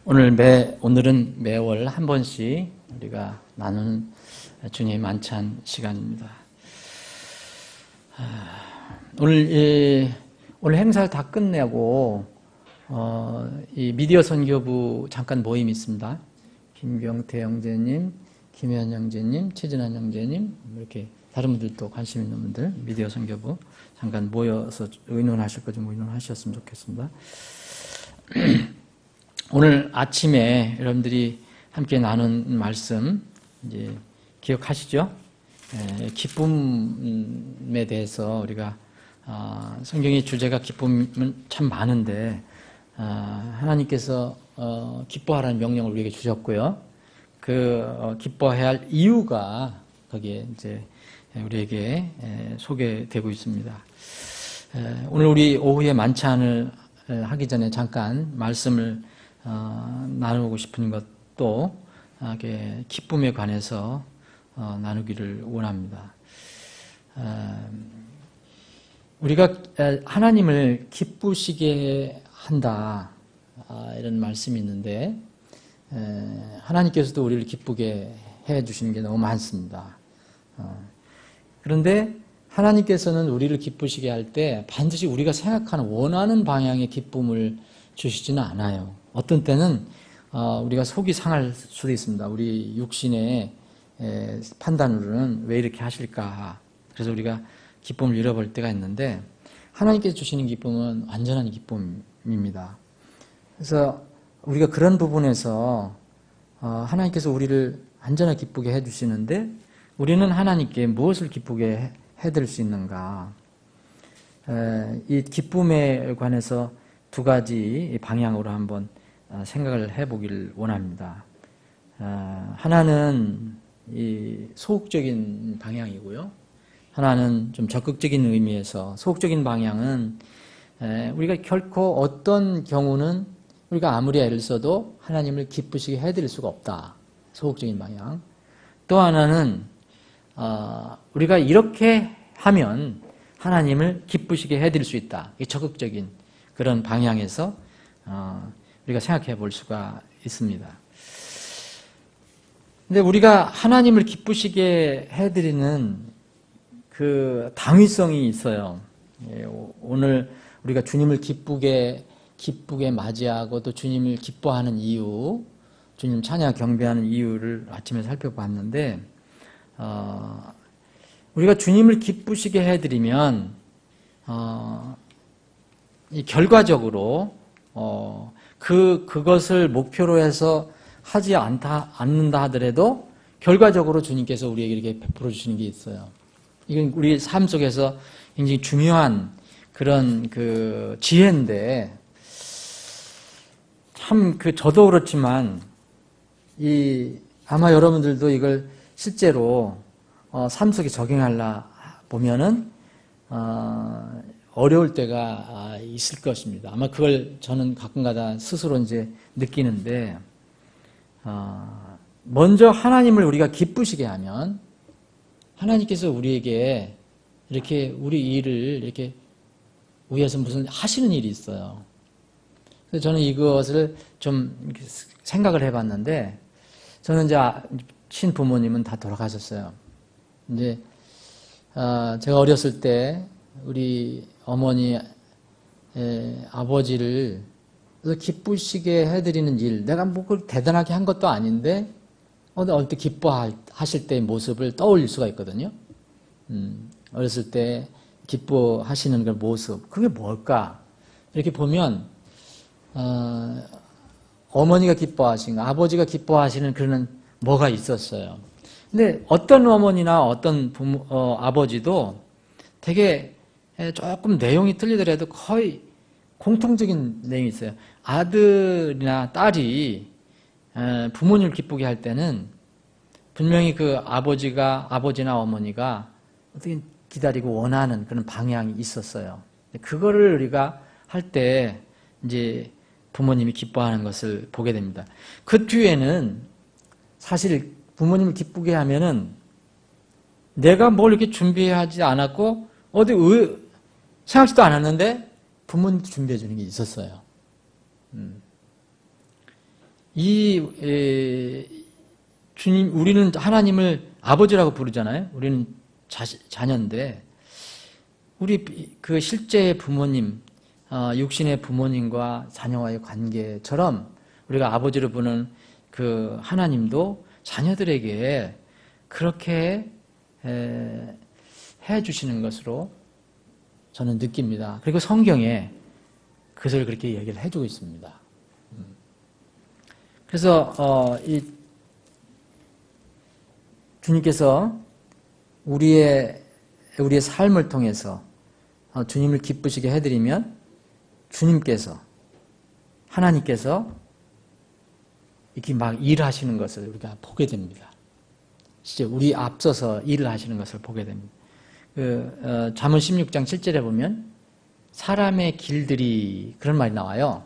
오늘은 매월 한 번씩 우리가 나누는 주님의 만찬 시간입니다. 오늘 행사를 다 끝내고 이 미디어 선교부 잠깐 모임이 있습니다. 김경태 형제님, 김현 형제님, 최진환 형제님, 이렇게 다른 분들도 관심 있는 분들 미디어 선교부 잠깐 모여서 의논하실 거 좀 의논하셨으면 좋겠습니다. 오늘 아침에 여러분들이 함께 나눈 말씀 이제 기억하시죠? 기쁨에 대해서 우리가 성경의 주제가 기쁨은 참 많은데 하나님께서 기뻐하라는 명령을 우리에게 주셨고요. 그 기뻐해야 할 이유가 거기에 이제 우리에게 소개되고 있습니다. 오늘 우리 오후에 만찬을 하기 전에 잠깐 말씀을 나누고 싶은 것도 기쁨에 관해서 나누기를 원합니다. 우리가 하나님을 기쁘시게 한다 이런 말씀이 있는데 하나님께서도 우리를 기쁘게 해주시는 게 너무 많습니다. 그런데 하나님께서는 우리를 기쁘시게 할 때 반드시 우리가 생각하는 원하는 방향의 기쁨을 주시지는 않아요. 어떤 때는 우리가 속이 상할 수도 있습니다. 우리 육신의 판단으로는 왜 이렇게 하실까. 그래서 우리가 기쁨을 잃어버릴 때가 있는데 하나님께서 주시는 기쁨은 완전한 기쁨입니다. 그래서 우리가 그런 부분에서 하나님께서 우리를 완전하게 기쁘게 해주시는데 우리는 하나님께 무엇을 기쁘게 해드릴 수 있는가. 이 기쁨에 관해서 두 가지 방향으로 한번 생각을 해보길 원합니다. 하나는 이 소극적인 방향이고요. 하나는 좀 적극적인 의미에서 소극적인 방향은 우리가 결코 어떤 경우는 우리가 아무리 애를 써도 하나님을 기쁘시게 해드릴 수가 없다. 소극적인 방향. 또 하나는 우리가 이렇게 하면 하나님을 기쁘시게 해드릴 수 있다. 이 적극적인 그런 방향에서 우리가 생각해 볼 수가 있습니다. 근데 우리가 하나님을 기쁘시게 해드리는 그 당위성이 있어요. 오늘 우리가 주님을 기쁘게 맞이하고 또 주님을 기뻐하는 이유, 주님 찬양 경배하는 이유를 아침에 살펴봤는데 우리가 주님을 기쁘시게 해드리면 이 결과적으로 그것을 목표로 해서 하지 않는다 하더라도 결과적으로 주님께서 우리에게 이렇게 베풀어 주시는 게 있어요. 이건 우리 삶 속에서 굉장히 중요한 그런 그 지혜인데 참 저도 그렇지만 아마 여러분들도 이걸 실제로 삶 속에 적용하려 보면은 어려울 때가 있을 것입니다. 아마 그걸 저는 가끔가다 스스로 이제 느끼는데 먼저 하나님을 우리가 기쁘시게 하면 하나님께서 우리에게 이렇게 우리 일을 이렇게 위해서 무슨 하시는 일이 있어요. 그래서 저는 이것을 좀 생각을 해봤는데 저는 이제 친부모님은 다 돌아가셨어요. 이제 제가 어렸을 때 우리 어머니 아버지를 기쁘시게 해드리는 일, 내가 뭐 그걸 대단하게 한 것도 아닌데 어느 때 기뻐하실 때의 모습을 떠올릴 수가 있거든요. 어렸을 때 기뻐하시는 그 모습, 그게 뭘까? 이렇게 보면 어머니가 기뻐하시는, 아버지가 기뻐하시는 그런 뭐가 있었어요. 근데 어떤 어머니나 어떤 아버지도 되게 조금 내용이 틀리더라도 거의 공통적인 내용이 있어요. 아들이나 딸이 부모님을 기쁘게 할 때는 분명히 그 아버지나 어머니가 어떻게 기다리고 원하는 그런 방향이 있었어요. 그거를 우리가 할 때 이제 부모님이 기뻐하는 것을 보게 됩니다. 그 뒤에는 사실 부모님을 기쁘게 하면은 내가 뭘 이렇게 준비하지 않았고 어디 생각지도 않았는데 부모님도 준비해 주는 게 있었어요. 주님, 우리는 하나님을 아버지라고 부르잖아요. 우리는 자녀인데, 우리 그 실제의 부모님, 육신의 부모님과 자녀와의 관계처럼 우리가 아버지로 부르는 그 하나님도 자녀들에게 그렇게 해 주시는 것으로 저는 느낍니다. 그리고 성경에 그것을 그렇게 얘기를 해주고 있습니다. 그래서 이 주님께서 우리의 삶을 통해서 주님을 기쁘시게 해드리면 주님께서, 하나님께서 이렇게 막 일하시는 것을 우리가 보게 됩니다. 진짜 우리 앞서서 일을 하시는 것을 보게 됩니다. 잠언 16장 7절에 보면 사람의 길들이, 그런 말이 나와요.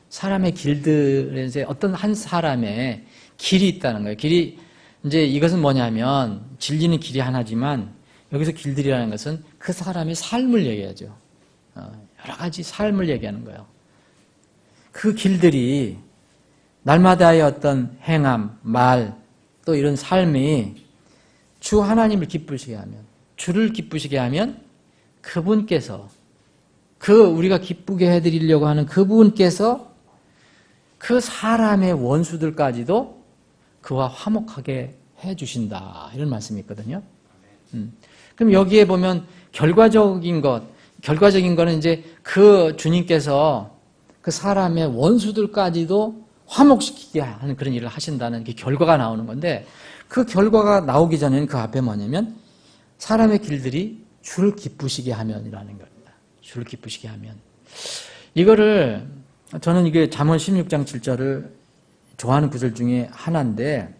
사람의 길들에서 어떤 한 사람의 길이 있다는 거예요. 길이, 이제 이것은 뭐냐면 진리는 길이 하나지만 여기서 길들이라는 것은 그 사람의 삶을 얘기하죠. 여러 가지 삶을 얘기하는 거예요. 그 길들이 날마다의 어떤 행함, 말, 또 이런 삶이 주 하나님을 기쁘시게 하면, 주를 기쁘시게 하면 그분께서, 우리가 기쁘게 해드리려고 하는 그분께서 그 사람의 원수들까지도 그와 화목하게 해주신다. 이런 말씀이 있거든요. 그럼 여기에 보면 결과적인 거는 이제 그 주님께서 그 사람의 원수들까지도 화목시키게 하는 그런 일을 하신다는 게 결과가 나오는 건데, 그 결과가 나오기 전에는 그 앞에 뭐냐면 사람의 길들이 주를 기쁘시게 하면이라는 겁니다. 주를 기쁘시게 하면. 이거를 저는 이게 잠언 16장 7절을 좋아하는 구절 중에 하나인데,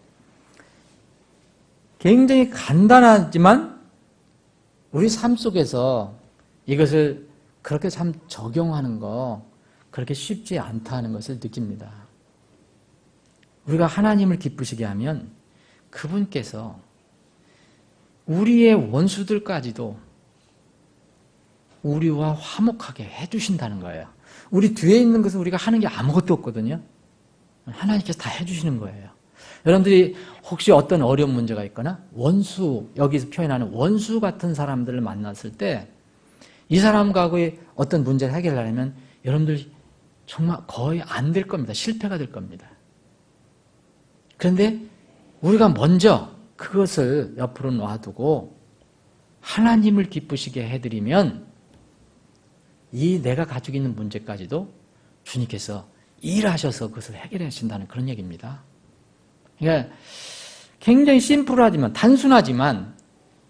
굉장히 간단하지만 우리 삶 속에서 이것을 그렇게 참 적용하는 거 그렇게 쉽지 않다는 것을 느낍니다. 우리가 하나님을 기쁘시게 하면 그분께서 우리의 원수들까지도 우리와 화목하게 해주신다는 거예요. 우리 뒤에 있는 것은 우리가 하는 게 아무것도 없거든요. 하나님께서 다 해주시는 거예요. 여러분들이 혹시 어떤 어려운 문제가 있거나 원수, 여기서 표현하는 원수 같은 사람들을 만났을 때 이 사람과의 어떤 문제를 해결하려면 여러분들 정말 거의 안 될 겁니다. 실패가 될 겁니다. 그런데 우리가 먼저 그것을 옆으로 놔두고 하나님을 기쁘시게 해드리면 이 내가 가지고 있는 문제까지도 주님께서 일하셔서 그것을 해결해 하신다는 그런 얘기입니다. 그러니까 굉장히 심플하지만, 단순하지만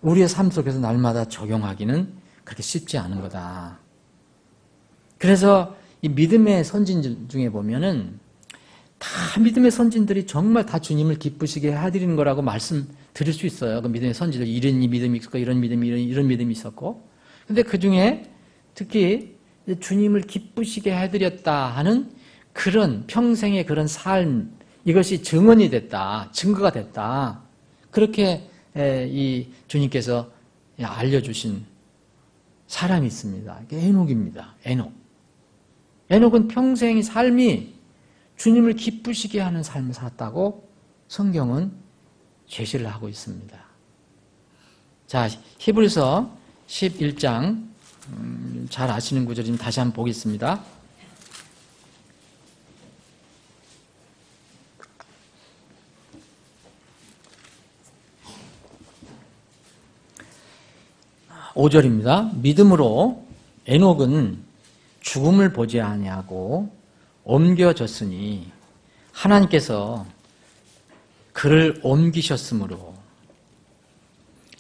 우리의 삶 속에서 날마다 적용하기는 그렇게 쉽지 않은 거다. 그래서 이 믿음의 선진 중에 보면은 다 믿음의 선진들이 정말 다 주님을 기쁘시게 해드리는 거라고 말씀드릴 수 있어요. 그 믿음의 선진들, 이런 믿음이 있었고, 이런 믿음이, 이런 믿음이 있었고. 근데 그 중에 특히 주님을 기쁘시게 해드렸다 하는 그런 평생의 그런 삶, 이것이 증언이 됐다, 증거가 됐다. 그렇게 이 주님께서 알려주신 사람이 있습니다. 에녹입니다. 에녹은 평생의 삶이 주님을 기쁘시게 하는 삶을 살았다고 성경은 제시를 하고 있습니다. 자, 히브리서 11장 잘 아시는 구절이면 다시 한번 보겠습니다. (5절입니다) 믿음으로 에녹은 죽음을 보지 아니하고 옮겨졌으니 하나님께서 그를 옮기셨으므로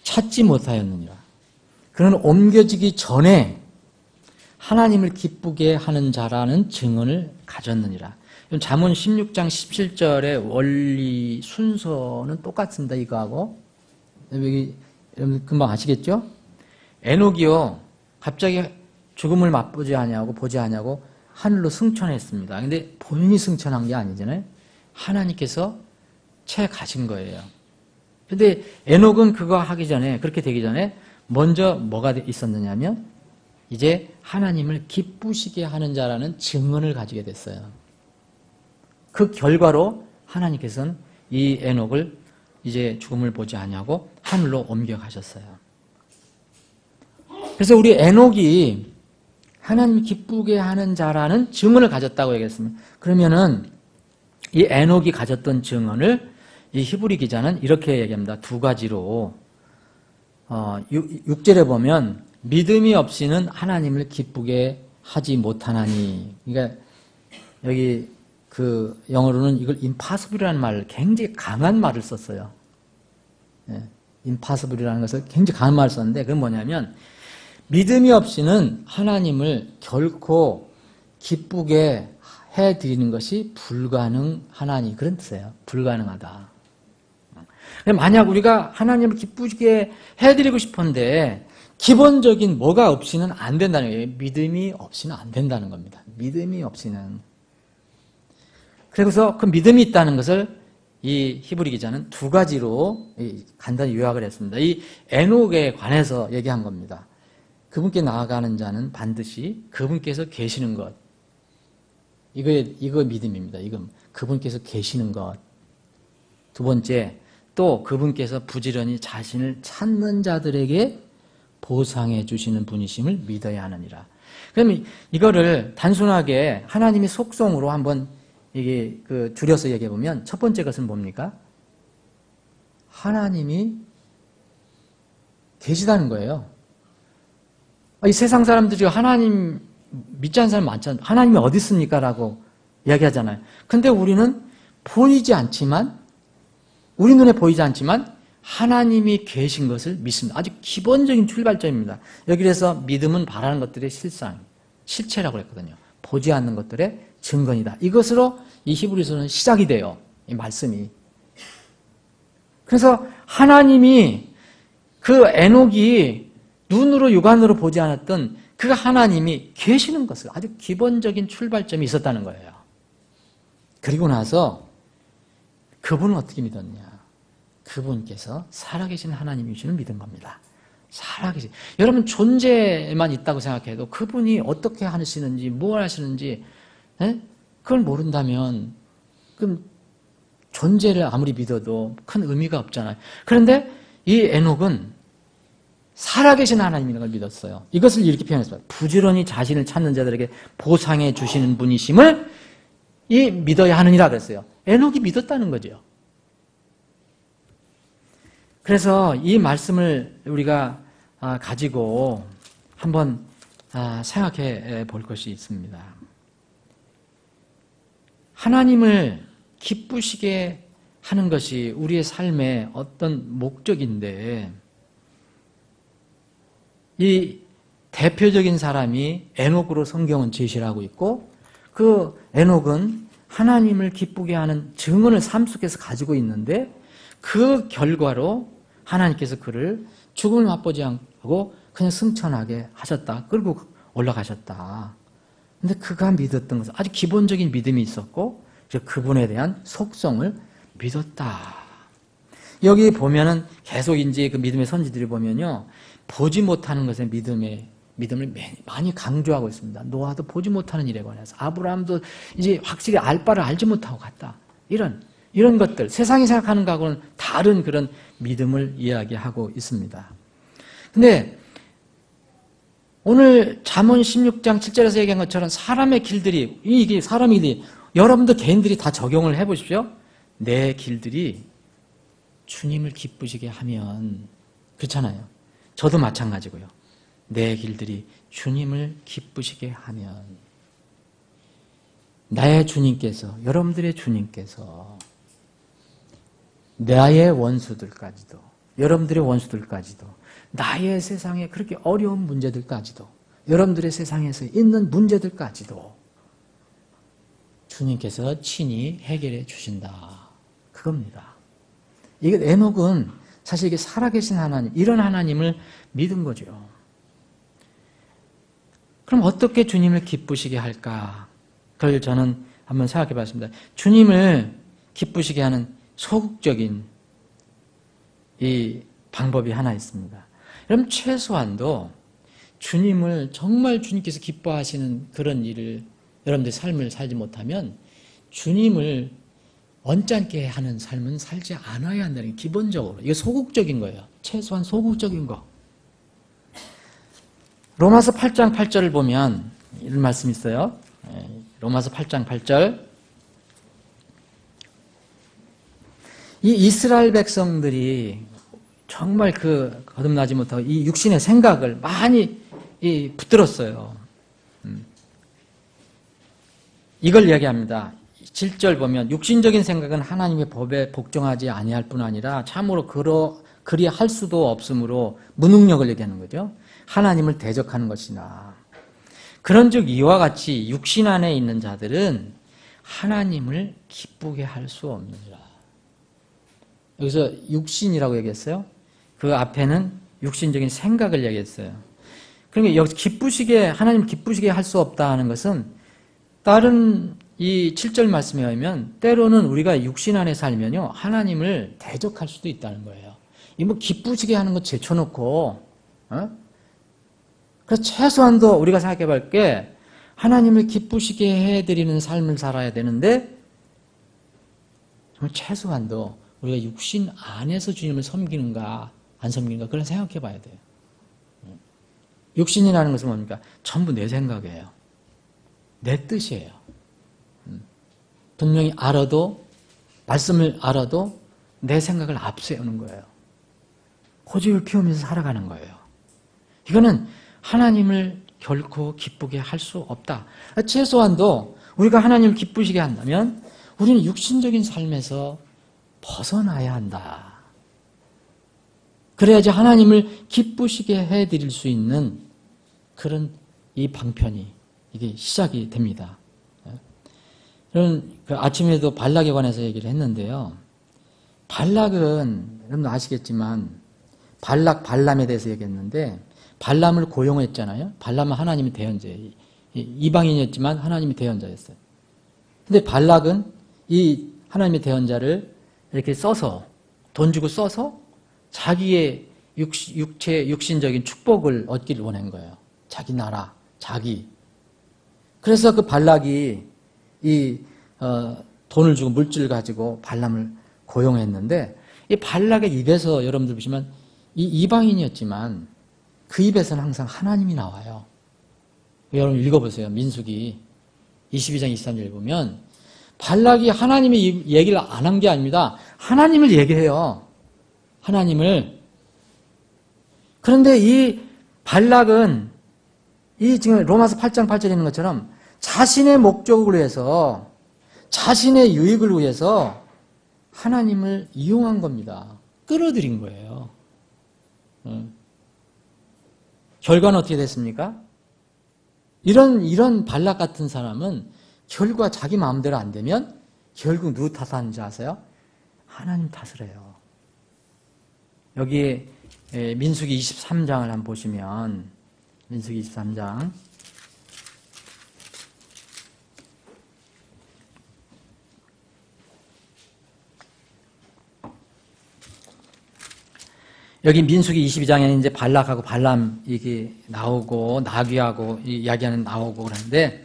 찾지 못하였느니라. 그는 옮겨지기 전에 하나님을 기쁘게 하는 자라는 증언을 가졌느니라. 잠언 16장 17절의 원리 순서는 똑같습니다. 이거하고 여기 여러분 금방 아시겠죠? 에녹이요 갑자기 죽음을 맛보지 아니하고 보지 아니하고 하늘로 승천했습니다. 근데 본인이 승천한 게 아니잖아요. 하나님께서 채 가신 거예요. 근데 에녹은 그거 하기 전에, 그렇게 되기 전에 먼저 뭐가 있었느냐면 이제 하나님을 기쁘시게 하는 자라는 증언을 가지게 됐어요. 그 결과로 하나님께서는 이 에녹을 이제 죽음을 보지 아니하고 하늘로 옮겨가셨어요. 그래서 우리 에녹이 하나님이 기쁘게 하는 자라는 증언을 가졌다고 얘기했습니다. 그러면은 이 에녹이 가졌던 증언을 이 히브리 기자는 이렇게 얘기합니다. 두 가지로 6절에 보면 믿음이 없이는 하나님을 기쁘게 하지 못하나니, 그러니까 여기 그 영어로는 이걸 impossible이라는 말을 굉장히 강한 말을 썼어요. impossible이라는 것을 굉장히 강한 말을 썼는데 그건 뭐냐면 믿음이 없이는 하나님을 결코 기쁘게 해드리는 것이 불가능하나니, 그런 뜻이에요. 불가능하다. 만약 우리가 하나님을 기쁘게 해드리고 싶은데 기본적인 뭐가 없이는 안 된다는 거예요. 믿음이 없이는 안 된다는 겁니다. 믿음이 없이는. 그래서 그 믿음이 있다는 것을 이 히브리 기자는 두 가지로 간단히 요약을 했습니다. 이 에녹에 관해서 얘기한 겁니다. 그분께 나아가는 자는 반드시 그분께서 계시는 것. 이거 믿음입니다. 이거 그분께서 계시는 것. 두 번째, 또 그분께서 부지런히 자신을 찾는 자들에게 보상해 주시는 분이심을 믿어야 하느니라. 그러면 이거를 단순하게 하나님의 속성으로 한번 이게 줄여서 얘기해 보면 첫 번째 것은 뭡니까? 하나님이 계시다는 거예요. 이 세상 사람들이 하나님 믿지 않는 사람 많잖아요. 하나님이 어디 있습니까? 라고 이야기하잖아요. 근데 우리는 보이지 않지만, 우리 눈에 보이지 않지만 하나님이 계신 것을 믿습니다. 아주 기본적인 출발점입니다. 여기에서 믿음은 바라는 것들의 실체라고 했거든요. 보지 않는 것들의 증거이다. 이것으로 이 히브리서는 시작이 돼요. 이 말씀이. 그래서 하나님이 그 에녹이 눈으로 육안으로 보지 않았던 그 하나님이 계시는 것을 아주 기본적인 출발점이 있었다는 거예요. 그리고 나서 그분은 어떻게 믿었냐? 그분께서 살아계신 하나님이시를 믿은 겁니다. 살아계신. 여러분 존재만 있다고 생각해도 그분이 어떻게 하시는지 뭘 하시는지 그걸 모른다면 그럼 존재를 아무리 믿어도 큰 의미가 없잖아요. 그런데 이 에녹은 살아계신 하나님이라는 걸 믿었어요. 이것을 이렇게 표현했어요. 부지런히 자신을 찾는 자들에게 보상해 주시는 분이심을 믿어야 하느니라 그랬어요. 에녹이 믿었다는 거죠. 그래서 이 말씀을 우리가 가지고 한번 생각해 볼 것이 있습니다. 하나님을 기쁘시게 하는 것이 우리의 삶의 어떤 목적인데 이 대표적인 사람이 에녹으로 성경은 제시를 하고 있고 그 에녹은 하나님을 기쁘게 하는 증언을 삶 속에서 가지고 있는데 그 결과로 하나님께서 그를 죽음을 맛보지 않고 그냥 승천하게 하셨다. 끌고 올라가셨다. 근데 그가 믿었던 것은 아주 기본적인 믿음이 있었고 그분에 대한 속성을 믿었다. 여기 보면은 계속 이제 그 믿음의 선지들이 보면요. 보지 못하는 것에 믿음을 많이 강조하고 있습니다. 노아도 보지 못하는 일에 관해서 아브라함도 이제 확실히 알 바를 알지 못하고 갔다. 이런 것들 세상이 생각하는 것하고는 다른 그런 믿음을 이야기하고 있습니다. 근데 오늘 잠언 16장 7절에서 얘기한 것처럼 사람의 길들이 이게 사람의 길이 여러분들 개인들이 다 적용을 해보십시오. 내 길들이 주님을 기쁘시게 하면 그렇잖아요. 저도 마찬가지고요. 내 길들이 주님을 기쁘시게 하면 나의 주님께서 여러분들의 주님께서 나의 원수들까지도 여러분들의 원수들까지도 나의 세상에 그렇게 어려운 문제들까지도 여러분들의 세상에서 있는 문제들까지도 주님께서 친히 해결해 주신다. 그겁니다. 이게 에녹은 사실 이게 살아계신 하나님, 이런 하나님을 믿은 거죠. 그럼 어떻게 주님을 기쁘시게 할까? 그걸 저는 한번 생각해 봤습니다. 주님을 기쁘시게 하는 소극적인 이 방법이 하나 있습니다. 여러분 최소한도 주님을 정말 주님께서 기뻐하시는 그런 일을 여러분들의 삶을 살지 못하면 주님을 언짢게 하는 삶은 살지 않아야 한다는 게 기본적으로. 이게 소극적인 거예요. 최소한 소극적인 거. 로마서 8장 8절을 보면 이런 말씀이 있어요. 로마서 8장 8절. 이 이스라엘 백성들이 정말 거듭나지 못하고 이 육신의 생각을 많이 붙들었어요. 이걸 이야기합니다. 7절 보면 육신적인 생각은 하나님의 법에 복종하지 아니할 뿐 아니라 참으로 그리할 수도 없으므로 무능력을 얘기하는 거죠. 하나님을 대적하는 것이나 그런즉 이와 같이 육신 안에 있는 자들은 하나님을 기쁘게 할 수 없느니라. 여기서 육신이라고 얘기했어요. 그 앞에는 육신적인 생각을 얘기했어요. 그러니까 여기서 하나님을 기쁘시게 할 수 없다 하는 것은 다른 이 7절 말씀에 의하면 때로는 우리가 육신 안에 살면요 하나님을 대적할 수도 있다는 거예요. 이 뭐 기쁘시게 하는 거 제쳐놓고 그래서 최소한도 우리가 생각해 볼 게 하나님을 기쁘시게 해드리는 삶을 살아야 되는데 정말 최소한도 우리가 육신 안에서 주님을 섬기는가 안 섬기는가 그런 생각해 봐야 돼요. 육신이라는 것은 뭡니까? 전부 내 생각이에요. 내 뜻이에요. 분명히 말씀을 알아도 내 생각을 앞세우는 거예요. 고집을 피우면서 살아가는 거예요. 이거는 하나님을 결코 기쁘게 할 수 없다. 최소한도 우리가 하나님을 기쁘시게 한다면 우리는 육신적인 삶에서 벗어나야 한다. 그래야지 하나님을 기쁘시게 해드릴 수 있는 그런 이 방편이 이게 시작이 됩니다. 저는 아침에도 발락에 관해서 얘기를 했는데요. 발락은 여러분 아시겠지만 발람에 대해서 얘기했는데 발람을 고용했잖아요. 발람은 하나님의 대언자예요. 이방인이었지만 하나님의 대언자였어요. 근데 발락은 이 하나님의 대언자를 이렇게 돈 주고 써서 자기의 육신적인 축복을 얻기를 원한 거예요. 자기 나라, 그래서 그 발락이 돈을 주고 물질을 가지고 발람을 고용했는데 이 발락의 입에서 여러분들 보시면 이 이방인이었지만 그 입에서는 항상 하나님이 나와요. 여러분 읽어보세요. 민수기 22장 23절 보면 발락이 하나님의 얘기를 안 한 게 아닙니다. 하나님을 얘기해요. 하나님을. 그런데 이 발락은 지금 로마서 8장 8절에 있는 것처럼 자신의 목적을 위해서 자신의 유익을 위해서 하나님을 이용한 겁니다. 끌어들인 거예요. 결과는 어떻게 됐습니까? 이런 발락 같은 사람은 결과 자기 마음대로 안 되면 결국 누구 탓하는지 아세요? 하나님 탓을 해요. 여기 민수기 23장을 한번 보시면 민수기 23장 여기 민수기 22장에는 이제 발락하고 발람 이게 나오고 나귀하고 이야기하는 나오고 그러는데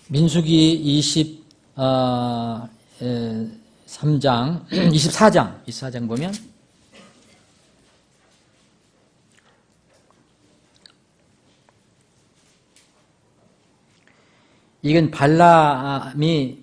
민수기 24장 보면 이건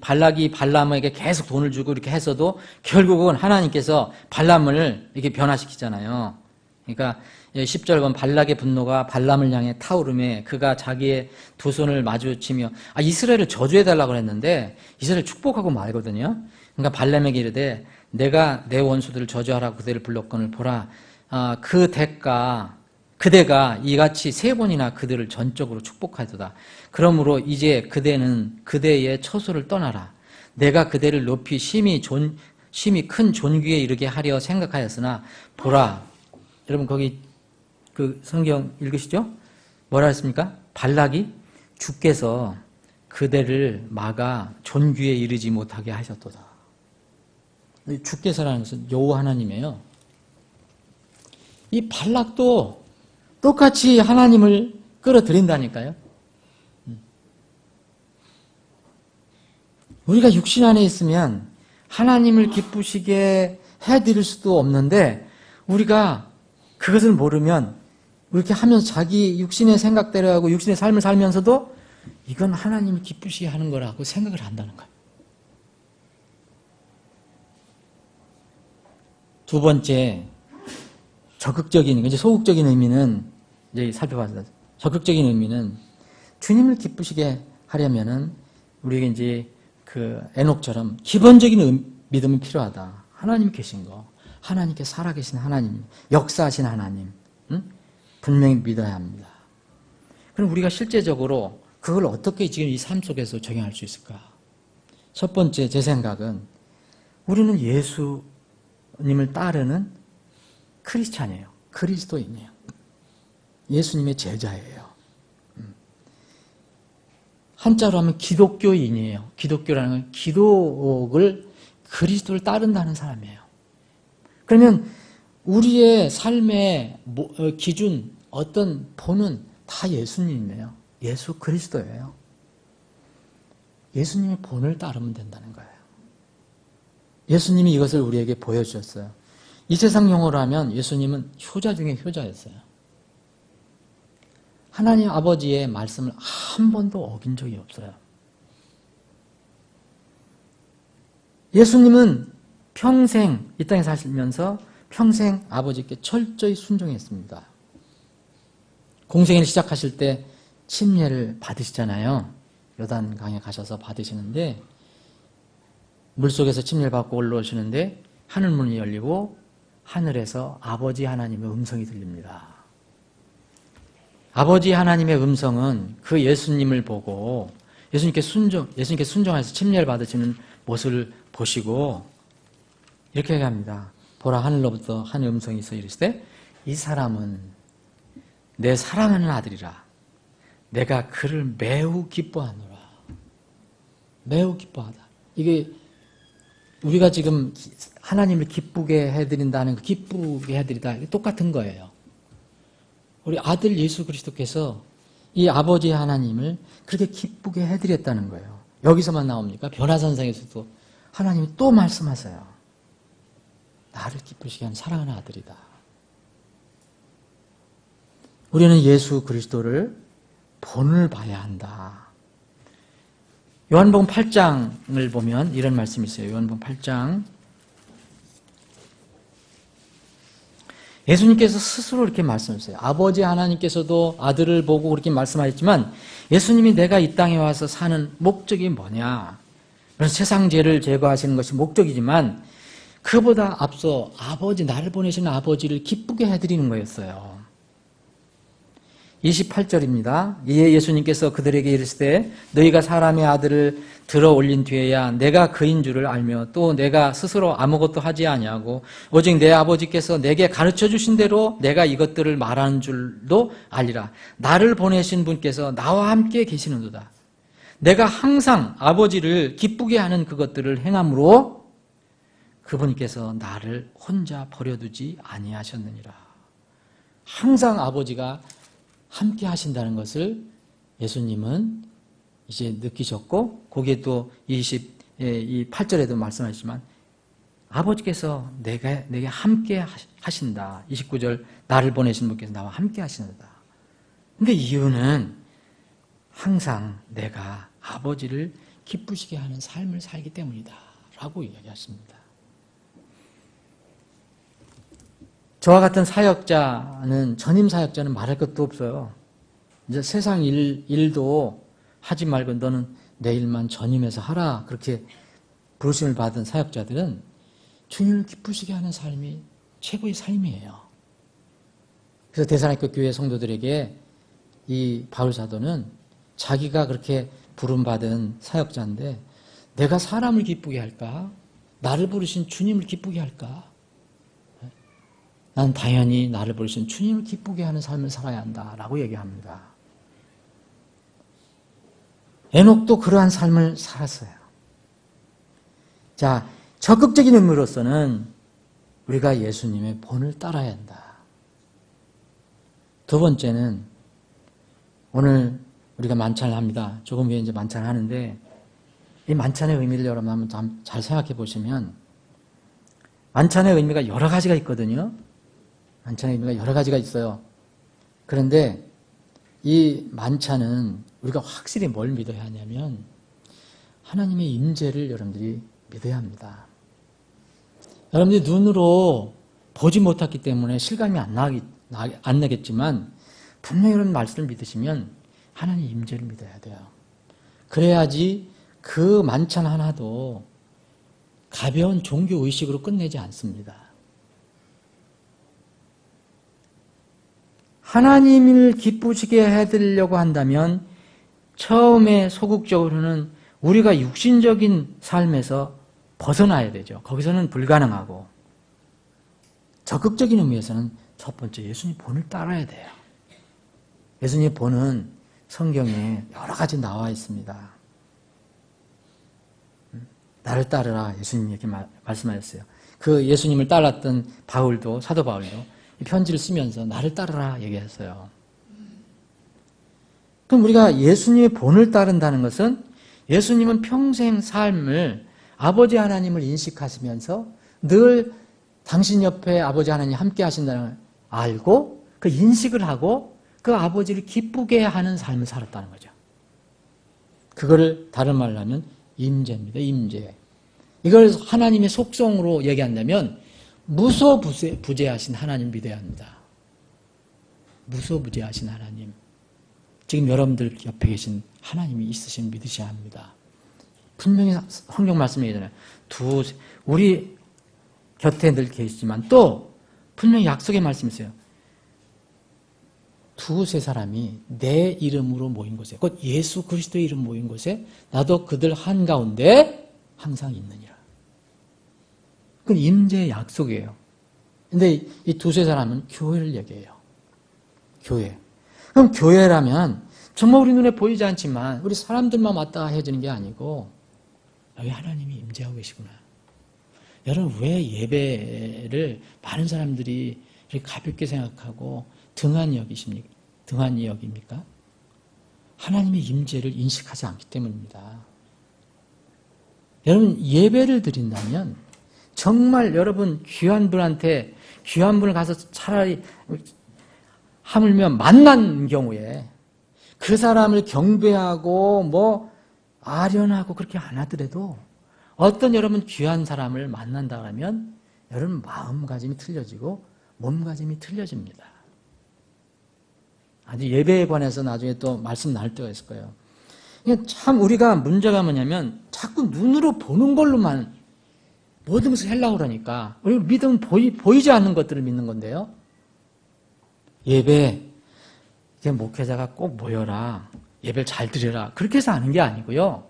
발락이 발람에게 계속 돈을 주고 이렇게 했어도 결국은 하나님께서 발람을 이렇게 변화시키잖아요. 그러니까 10절 보면 발락의 분노가 발람을 향해 타오르매 그가 자기의 두 손을 마주치며 이스라엘을 저주해달라고 했는데 이스라엘 축복하고 말거든요. 그러니까 발람에게 이르되 내가 내 원수들을 저주하라고 그대를 불렀거늘 보라 그대가 이같이 3번이나 그들을 전적으로 축복하도다. 그러므로 이제 그대는 그대의 처소를 떠나라. 내가 그대를 높이 심히 큰 존귀에 이르게 하려 생각하였으나 보라. 여러분 거기 그 성경 읽으시죠? 뭐라 했습니까? 발락이 주께서 그대를 막아 존귀에 이르지 못하게 하셨도다. 주께서라는 것은 여호와 하나님이에요. 이 발락도 똑같이 하나님을 끌어들인다니까요. 우리가 육신 안에 있으면 하나님을 기쁘시게 해드릴 수도 없는데 우리가 그것을 모르면 이렇게 하면서 자기 육신의 생각대로 하고 육신의 삶을 살면서도 이건 하나님을 기쁘시게 하는 거라고 생각을 한다는 거예요. 두 번째, 적극적인, 이제 소극적인 의미는 이제 살펴봤습니다. 적극적인 의미는 주님을 기쁘시게 하려면은 우리에게 이제 그 에녹처럼 기본적인 믿음이 필요하다. 하나님 계신 거, 하나님께 살아계신 하나님, 역사하신 하나님, 분명히 믿어야 합니다. 그럼 우리가 실제적으로 그걸 어떻게 지금 이 삶 속에서 적용할 수 있을까? 첫 번째, 제 생각은 우리는 예수님을 따르는 크리스찬이에요. 그리스도인이에요. 예수님의 제자예요. 한자로 하면 기독교인이에요. 기독교라는 건 기독을, 그리스도를 따른다는 사람이에요. 그러면 우리의 삶의 기준, 어떤 본은 다 예수님이에요. 예수 그리스도예요. 예수님의 본을 따르면 된다는 거예요. 예수님이 이것을 우리에게 보여주셨어요. 이 세상 용어로 하면 예수님은 효자 중에 효자였어요. 하나님 아버지의 말씀을 한 번도 어긴 적이 없어요. 예수님은 평생 이 땅에 사시면서 평생 아버지께 철저히 순종했습니다. 공생애를 시작하실 때 침례를 받으시잖아요. 요단강에 가셔서 받으시는데 물속에서 침례를 받고 올라오시는데 하늘문이 열리고 하늘에서 아버지 하나님의 음성이 들립니다. 아버지 하나님의 음성은 그 예수님을 보고 예수님께 순종해서 침례를 받으시는 모습을 보시고 이렇게 얘기합니다. 보라, 하늘로부터 한 음성이 있어 이르시되 이 사람은 내 사랑하는 아들이라. 내가 그를 매우 기뻐하노라. 매우 기뻐하다. 이게 우리가 지금 하나님을 기쁘게 해드린다는 그 기쁘게 해드리다 똑같은 거예요. 우리 아들 예수 그리스도께서 이 아버지 하나님을 그렇게 기쁘게 해드렸다는 거예요. 여기서만 나옵니까? 변화산상에서도 하나님이 또 말씀하세요. 나를 기쁘시게 하는 사랑하는 아들이다. 우리는 예수 그리스도를 본을 봐야 한다. 요한복음 8장을 보면 이런 말씀이 있어요. 요한복음 8장. 예수님께서 스스로 이렇게 말씀하셨어요. 아버지 하나님께서도 아들을 보고 그렇게 말씀하셨지만 예수님이 내가 이 땅에 와서 사는 목적이 뭐냐? 그래서 세상 죄를 제거하시는 것이 목적이지만 그보다 앞서 아버지, 나를 보내시는 아버지를 기쁘게 해드리는 거였어요. 28절입니다. 이에 예수님께서 그들에게 이르시되 너희가 사람의 아들을 들어 올린 뒤에야 내가 그인 줄을 알며 또 내가 스스로 아무것도 하지 아니하고 오직 내 아버지께서 내게 가르쳐 주신 대로 내가 이것들을 말하는 줄도 알리라. 나를 보내신 분께서 나와 함께 계시는도다. 내가 항상 아버지를 기쁘게 하는 그것들을 행함으로 그분께서 나를 혼자 버려두지 아니하셨느니라. 항상 아버지가 함께 하신다는 것을 예수님은 이제 느끼셨고 거기에 또 28절에도 말씀하시지만 아버지께서 내게 함께 하신다. 29절 나를 보내신 분께서 나와 함께 하시는다. 근데 이유는 항상 내가 아버지를 기쁘시게 하는 삶을 살기 때문이다 라고 이야기하십니다. 저와 같은 사역자는, 전임 사역자는 말할 것도 없어요. 이제 세상 일도 하지 말고 너는 내 일만 전임해서 하라. 그렇게 부르심을 받은 사역자들은 주님을 기쁘시게 하는 삶이 최고의 삶이에요. 그래서 대사로니까 교회 성도들에게 이 바울 사도는 자기가 그렇게 부름받은 사역자인데 내가 사람을 기쁘게 할까? 나를 부르신 주님을 기쁘게 할까? 난 당연히 나를 부르신 주님을 기쁘게 하는 삶을 살아야 한다라고 얘기합니다. 에녹도 그러한 삶을 살았어요. 자, 적극적인 의미로서는 우리가 예수님의 본을 따라야 한다. 두 번째는 오늘 우리가 만찬을 합니다. 조금 후에 이제 만찬을 하는데 이 만찬의 의미를 여러분 한번 잘 생각해 보시면 만찬의 의미가 여러 가지가 있거든요. 만찬의 의미가 여러 가지가 있어요. 그런데 이 만찬은 우리가 확실히 뭘 믿어야 하냐면 하나님의 임재를 여러분들이 믿어야 합니다. 여러분들이 눈으로 보지 못했기 때문에 실감이 안 나겠지만 분명히 이런 말씀을 믿으시면 하나님 임재를 믿어야 돼요. 그래야지 그 만찬 하나도 가벼운 종교의식으로 끝내지 않습니다. 하나님을 기쁘시게 해드리려고 한다면 처음에 소극적으로는 우리가 육신적인 삶에서 벗어나야 되죠. 거기서는 불가능하고 적극적인 의미에서는 첫 번째 예수님 본을 따라야 돼요. 예수님의 본은 성경에 여러 가지 나와 있습니다. 나를 따르라 예수님이 이렇게 말씀하셨어요. 그 예수님을 따랐던 바울도 사도 바울도 이 편지를 쓰면서 나를 따르라 얘기했어요. 그럼 우리가 예수님의 본을 따른다는 것은 예수님은 평생 삶을 아버지 하나님을 인식하시면서 늘 당신 옆에 아버지 하나님 함께 하신다는 걸 알고 그 인식을 하고 그 아버지를 기쁘게 하는 삶을 살았다는 거죠. 그거를 다른 말로 하면 임재입니다. 임재. 이걸 하나님의 속성으로 얘기한다면 무소부재하신 하나님 믿어야 합니다. 무소부재하신 하나님. 지금 여러분들 옆에 계신 하나님이 있으신 믿으셔야 합니다. 분명히 성경 말씀이 얘기하잖아요. 우리 곁에 늘 계시지만 또 분명히 약속의 말씀이 있어요. 두세 사람이 내 이름으로 모인 곳에, 곧 예수 그리스도의 이름 모인 곳에 나도 그들 한가운데 항상 있느니라. 그건 임재의 약속이에요. 근데 이 두세 사람은 교회를 얘기해요. 교회. 그럼 교회라면 정말 우리 눈에 보이지 않지만 우리 사람들만 왔다 해주는 게 아니고 여기 하나님이 임재하고 계시구나. 여러분 왜 예배를 많은 사람들이 이렇게 가볍게 생각하고 등한히 여깁니까? 하나님의 임재를 인식하지 않기 때문입니다. 여러분 예배를 드린다면 정말 여러분 귀한 분을 가서 차라리 하물며 만난 경우에 그 사람을 경배하고 아련하고 그렇게 안 하더라도 어떤 여러분 귀한 사람을 만난다 하면 여러분 마음가짐이 틀려지고 몸가짐이 틀려집니다. 아주 예배에 관해서 나중에 또 말씀 나눌 때가 있을 거예요. 참 우리가 문제가 뭐냐면 자꾸 눈으로 보는 걸로만 모든 것을 하려고 그러니까 우리 믿음은 보이지 않는 것들을 믿는 건데요. 예배, 목회자가 꼭 모여라. 예배를 잘 드려라. 그렇게 해서 아는 게 아니고요.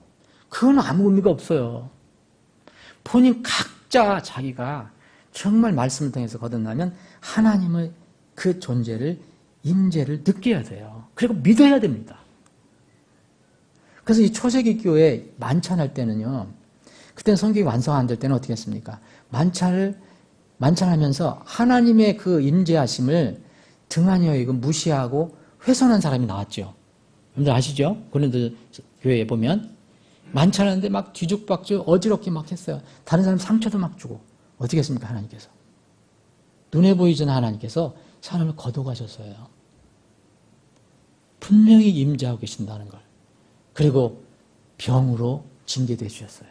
그건 아무 의미가 없어요. 본인 각자 자기가 정말 말씀을 통해서 거듭나면 하나님의 그 존재를 임재를 느껴야 돼요. 그리고 믿어야 됩니다. 그래서 이 초세기 교회 만찬할 때는요. 그때는 성경이 완성 안 될 때는 어떻게 했습니까? 만찬하면서 하나님의 그 임재하심을 등한히 여기고 무시하고 훼손한 사람이 나왔죠. 여러분들 아시죠? 고린도 교회에 보면 만찬하는데 막 뒤죽박죽 어지럽게 막 했어요. 다른 사람 상처도 막 주고. 어떻게 했습니까? 하나님께서. 눈에 보이지 않는 하나님께서 사람을 거둬가셨어요. 분명히 임재하고 계신다는 걸. 그리고 병으로 징계돼 주셨어요.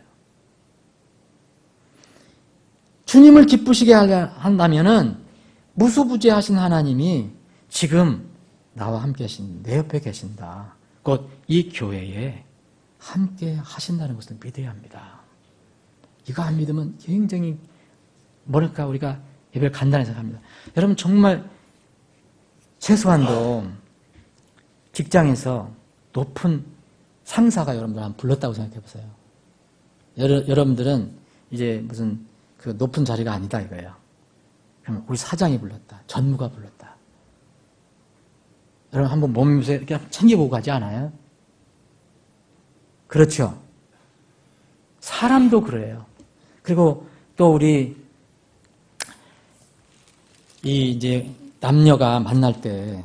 주님을 기쁘시게 한다면은 무소부재하신 하나님이 지금 나와 함께 하신 내 옆에 계신다. 곧 이 교회에 함께 하신다는 것을 믿어야 합니다. 이거 안 믿으면 굉장히 우리가 예배를 간단히 생각합니다. 여러분 정말 최소한도 직장에서 높은 상사가 여러분들 한번 불렀다고 생각해 보세요. 여러분들은 이제 무슨 그 높은 자리가 아니다 이거예요. 그러면 우리 사장이 불렀다. 전무가 불렀다. 여러분 한번 몸에서 이렇게 챙겨보고 가지 않아요? 그렇죠. 사람도 그래요. 그리고 또 우리 이제 남녀가 만날 때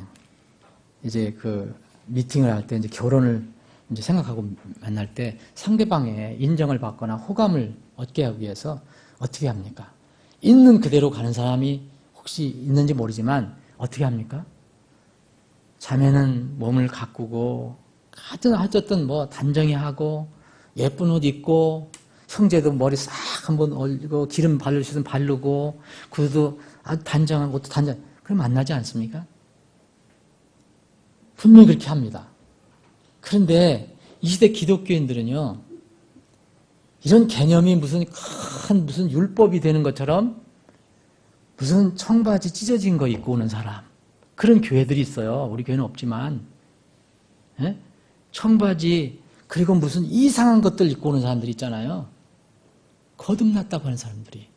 이제 그 미팅을 할 때 이제 결혼을 이제 생각하고 만날 때 상대방의 인정을 받거나 호감을 얻게 하기 위해서 어떻게 합니까? 있는 그대로 가는 사람이 혹시 있는지 모르지만 어떻게 합니까? 자매는 몸을 가꾸고 하여튼 뭐 단정히 하고 예쁜 옷 입고 형제도 머리 싹 한번 올리고 기름 바를 수 있으면 바르고 구두도 아주 단정한 옷도 단정. 그럼 만나지 않습니까? 분명히 그렇게 합니다. 그런데 이 시대 기독교인들은요, 이런 개념이 무슨 율법이 되는 것처럼 무슨 청바지 찢어진 거 입고 오는 사람, 그런 교회들이 있어요. 우리 교회는 없지만. 예? 청바지 그리고 무슨 이상한 것들 입고 오는 사람들이 있잖아요. 거듭났다고 하는 사람들이.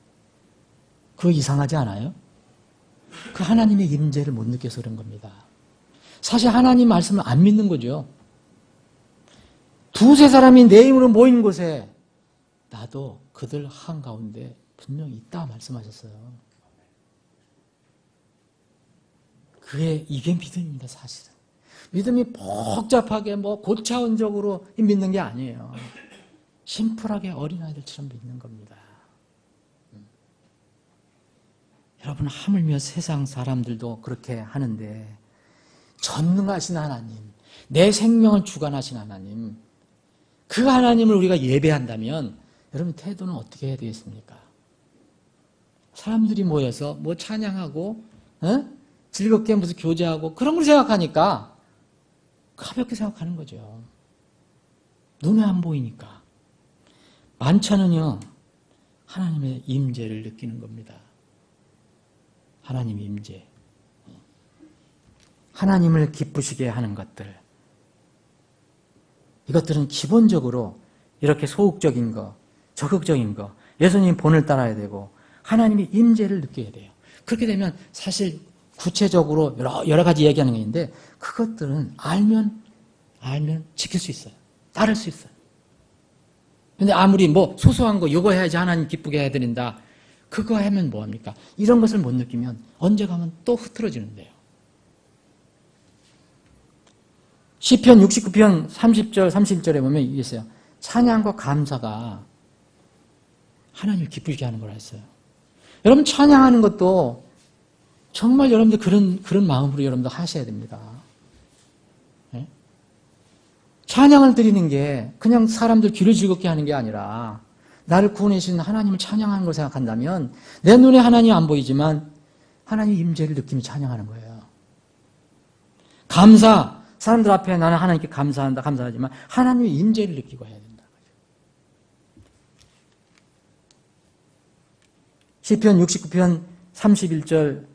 그거 이상하지 않아요? 그 하나님의 임재를 못 느껴서 그런 겁니다. 사실 하나님 말씀을 안 믿는 거죠. 두세 사람이 내 이름으로 모인 곳에 나도 그들 한가운데 분명히 있다 말씀하셨어요. 이게 믿음입니다, 사실은. 믿음이 복잡하게 고차원적으로 믿는 게 아니에요. 심플하게 어린아이들처럼 믿는 겁니다. 여러분, 하물며 세상 사람들도 그렇게 하는데 전능하신 하나님, 내 생명을 주관하신 하나님, 그 하나님을 우리가 예배한다면 여러분 태도는 어떻게 해야 되겠습니까? 사람들이 모여서 찬양하고 즐겁게 무슨 교제하고 그런 걸 생각하니까 가볍게 생각하는 거죠. 눈에 안 보이니까. 만찬은요, 하나님의 임재를 느끼는 겁니다. 하나님의 임재. 하나님을 기쁘시게 하는 것들. 이것들은 기본적으로 이렇게 소극적인 거, 적극적인 거, 예수님 본을 따라야 되고 하나님의 임재를 느껴야 돼요. 그렇게 되면 사실 구체적으로 여러 가지 얘기하는 게 있는데 그것들은 알면 지킬 수 있어요. 따를 수 있어요. 근데 아무리 소소한 거 이거 해야지 하나님 기쁘게 해야 된다. 그거 하면 뭐합니까? 이런 것을 못 느끼면 언제 가면 또 흐트러지는데요. 시편 69편 30절 31절에 보면 이게 있어요. 찬양과 감사가 하나님을 기쁘게 하는 걸 했어요. 여러분 찬양하는 것도 정말 여러분들 그런 마음으로 여러분들 하셔야 됩니다. 네? 찬양을 드리는 게 그냥 사람들 귀를 즐겁게 하는 게 아니라 나를 구원해 주신 하나님을 찬양하는 걸 생각한다면 내 눈에 하나님이 안 보이지만 하나님 임재를 느끼며 찬양하는 거예요. 감사, 사람들 앞에 나는 하나님께 감사하지만 하나님의 임재를 느끼고 해야 된다. 시편 69편 31절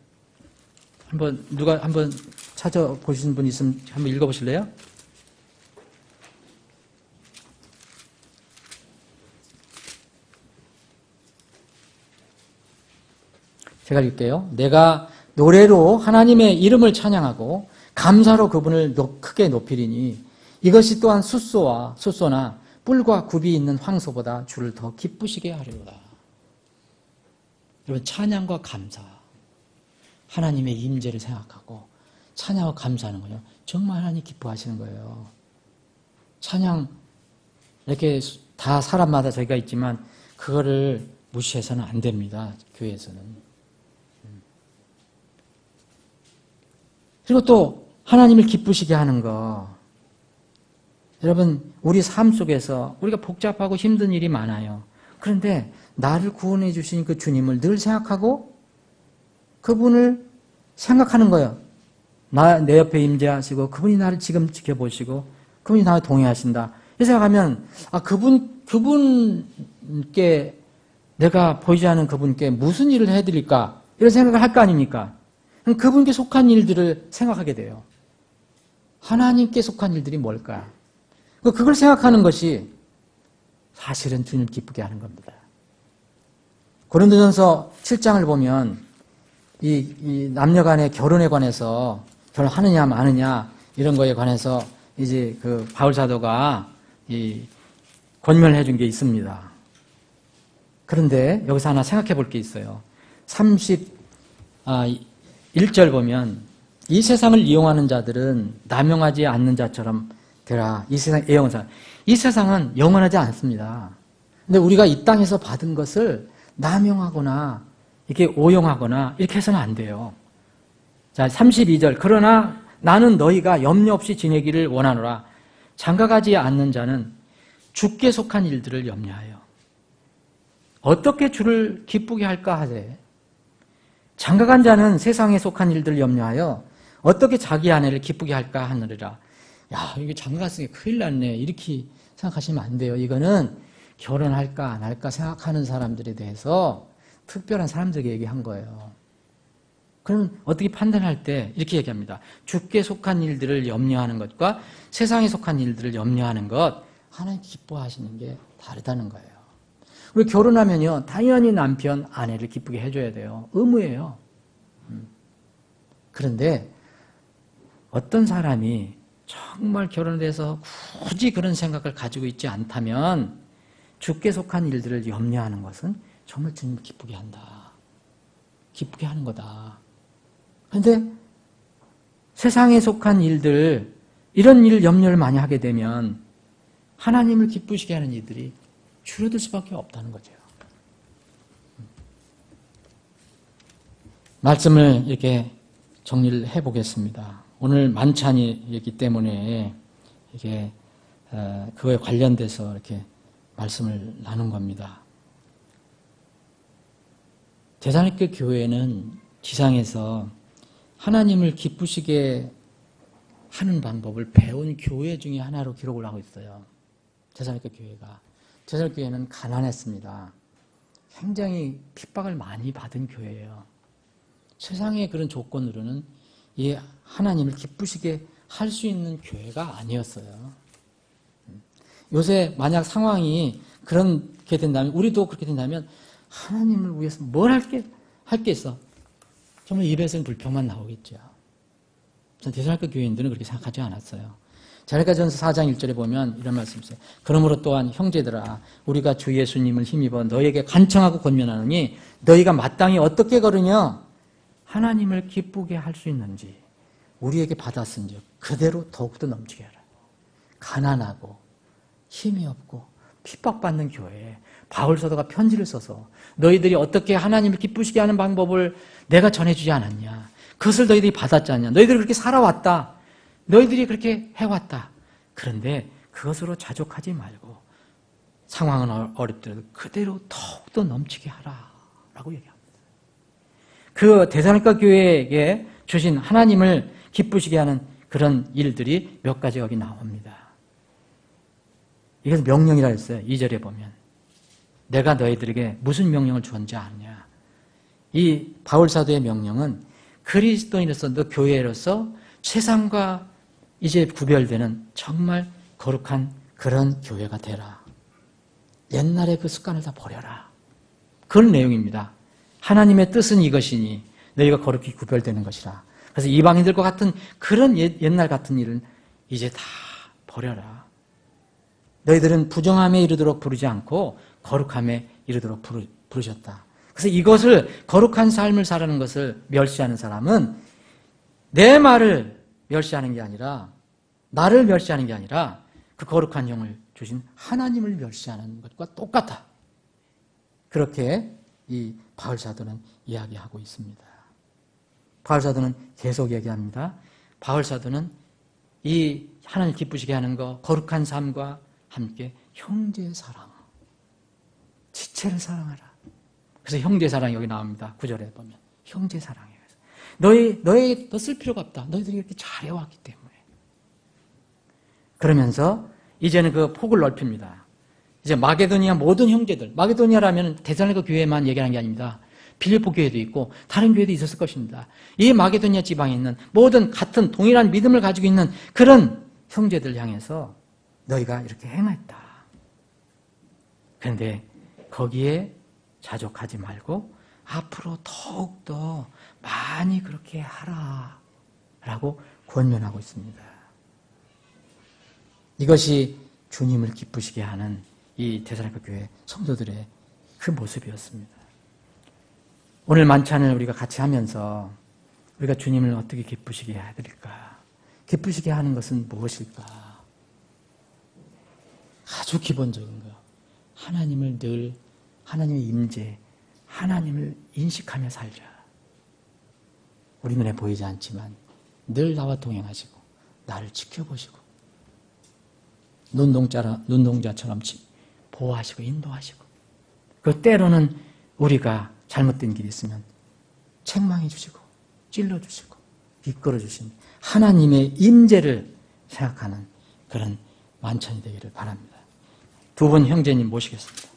누가 한번 찾아보신 분 있으면 한번 읽어보실래요? 제가 읽을게요. 내가 노래로 하나님의 이름을 찬양하고 감사로 그분을 크게 높이리니 이것이 또한 숫소나 뿔과 굽이 있는 황소보다 주를 더 기쁘시게 하리로다. 여러분 찬양과 감사, 하나님의 임재를 생각하고 찬양하고 감사하는 거예요. 정말 하나님 기뻐하시는 거예요. 찬양 이렇게 다 사람마다 저희가 있지만 그거를 무시해서는 안 됩니다. 교회에서는. 그리고 또 하나님을 기쁘시게 하는 거. 여러분 우리 삶 속에서 우리가 복잡하고 힘든 일이 많아요. 그런데 나를 구원해 주신 그 주님을 늘 생각하고 그분을 생각하는 거예요. 내 옆에 임재하시고 그분이 나를 지금 지켜보시고 그분이 나를 동행하신다. 이 생각하면 그분께 내가 보이지 않는 그분께 무슨 일을 해드릴까 이런 생각을 할 거 아닙니까? 그분께 속한 일들을 생각하게 돼요. 하나님께 속한 일들이 뭘까? 그걸 생각하는 것이 사실은 주님을 기쁘게 하는 겁니다. 고린도전서 7장을 보면 이 남녀 간의 결혼에 관해서 결혼하느냐 마느냐 이런 거에 관해서 이제 그 바울 사도가 권면을 해준 게 있습니다. 그런데 여기서 하나 생각해 볼 게 있어요. 31절 보면 이 세상을 이용하는 자들은 남용하지 않는 자처럼 되라. 이 세상 애영사. 이 세상은 영원하지 않습니다. 근데 우리가 이 땅에서 받은 것을 남용하거나 이렇게 오용하거나 이렇게 해서는 안 돼요. 자, 32절. 그러나 나는 너희가 염려 없이 지내기를 원하노라. 장가가지 않는 자는 주께 속한 일들을 염려하여 어떻게 주를 기쁘게 할까 하되, 장가간 자는 세상에 속한 일들을 염려하여 어떻게 자기 아내를 기쁘게 할까 하느니라. 야, 이게 장가갔으니까 큰일 났네. 이렇게 생각하시면 안 돼요. 이거는 결혼할까 안 할까 생각하는 사람들에 대해서 특별한 사람들에게 얘기한 거예요. 그럼 어떻게 판단할 때 이렇게 얘기합니다. 주께 속한 일들을 염려하는 것과 세상에 속한 일들을 염려하는 것, 하나님 기뻐하시는 게 다르다는 거예요. 우리 결혼하면요, 당연히 남편, 아내를 기쁘게 해줘야 돼요. 의무예요. 그런데 어떤 사람이 정말 결혼에 대해서 굳이 그런 생각을 가지고 있지 않다면 주께 속한 일들을 염려하는 것은 정말 주님을 기쁘게 한다. 기쁘게 하는 거다. 그런데 세상에 속한 일들, 이런 일 염려를 많이 하게 되면 하나님을 기쁘시게 하는 일들이 줄어들 수밖에 없다는 거죠. 말씀을 이렇게 정리를 해보겠습니다. 오늘 만찬이기 때문에 이게 그거에 관련돼서 이렇게 말씀을 나눈 겁니다. 대사님께 교회는 지상에서 하나님을 기쁘시게 하는 방법을 배운 교회 중에 하나로 기록을 하고 있어요. 대사님께 교회가. 대사님께 교회는 가난했습니다. 굉장히 핍박을 많이 받은 교회예요. 세상의 그런 조건으로는 이 하나님을 기쁘시게 할 수 있는 교회가 아니었어요. 요새 만약 상황이 그렇게 된다면, 우리도 그렇게 된다면 하나님을 위해서 뭘 할 게 있어? 정말 입에서는 불평만 나오겠죠. 대사님께 교회인들은 그렇게 생각하지 않았어요. 데살로니가전서 4장 1절에 보면 이런 말씀이 있어요. 그러므로 또한 형제들아, 우리가 주 예수님을 힘입어 너희에게 간청하고 권면하노니 너희가 마땅히 어떻게 걸으며 하나님을 기쁘게 할 수 있는지 우리에게 받았은즉 그대로 더욱더 넘치게 하라. 가난하고 힘이 없고 핍박받는 교회에 바울 사도가 편지를 써서 너희들이 어떻게 하나님을 기쁘시게 하는 방법을 내가 전해주지 않았냐. 그것을 너희들이 받았지 않냐. 너희들이 그렇게 살아왔다. 너희들이 그렇게 해왔다. 그런데 그것으로 자족하지 말고 상황은 어렵더라도 그대로 더욱더 넘치게 하라 라고 얘기합니다. 그 데살로니가 교회에게 주신 하나님을 기쁘시게 하는 그런 일들이 몇 가지 여기 나옵니다. 이것은 명령이라 했어요. 2절에 보면 내가 너희들에게 무슨 명령을 주었는지 아느냐. 이 바울 사도의 명령은 그리스도인으로서 너 교회로서 세상과 이제 구별되는 정말 거룩한 그런 교회가 되라. 옛날의 그 습관을 다 버려라. 그런 내용입니다. 하나님의 뜻은 이것이니 너희가 거룩히 구별되는 것이라. 그래서 이방인들과 같은 그런 옛날 같은 일은 이제 다 버려라. 너희들은 부정함에 이르도록 부르지 않고 거룩함에 이르도록 부르셨다. 그래서 이것을 거룩한 삶을 살아가는 것을 멸시하는 사람은 내 말을 멸시하는 게 아니라 나를 멸시하는 게 아니라 그 거룩한 영을 주신 하나님을 멸시하는 것과 똑같아. 그렇게 이 바울 사도는 이야기하고 있습니다. 바울 사도는 계속 얘기합니다. 바울 사도는 이 하나님 기쁘시게 하는 것, 거룩한 삶과 함께 형제의 사랑, 지체를 사랑하라. 그래서 형제 사랑이 여기 나옵니다. 9절에 보면 형제 사랑이에요. 너희 더 쓸 필요가 없다. 너희들이 이렇게 잘해왔기 때문에. 그러면서 이제는 그 폭을 넓힙니다. 이제 마게도니아 모든 형제들, 마게도니아라면 데살로니가 교회만 얘기하는 게 아닙니다. 빌립보 교회도 있고 다른 교회도 있었을 것입니다. 이 마게도니아 지방에 있는 모든 같은 동일한 믿음을 가지고 있는 그런 형제들 향해서 너희가 이렇게 행했다. 그런데 거기에 자족하지 말고 앞으로 더욱더 많이 그렇게 하라 라고 권면하고 있습니다. 이것이 주님을 기쁘시게 하는 이 데살로니가 교회 성도들의 그 모습이었습니다. 오늘 만찬을 우리가 같이 하면서 우리가 주님을 어떻게 기쁘시게 해드릴까? 기쁘시게 하는 것은 무엇일까? 아주 기본적인 거예요. 하나님을 늘, 하나님의 임재, 하나님을 인식하며 살자. 우리 눈에 보이지 않지만 늘 나와 동행하시고 나를 지켜보시고 눈동자처럼 보호하시고 인도하시고, 그 때로는 우리가 잘못된 길이 있으면 책망해 주시고 찔러 주시고 이끌어 주신 하나님의 임재를 생각하는 그런 만찬이 되기를 바랍니다. 두 분 형제님 모시겠습니다.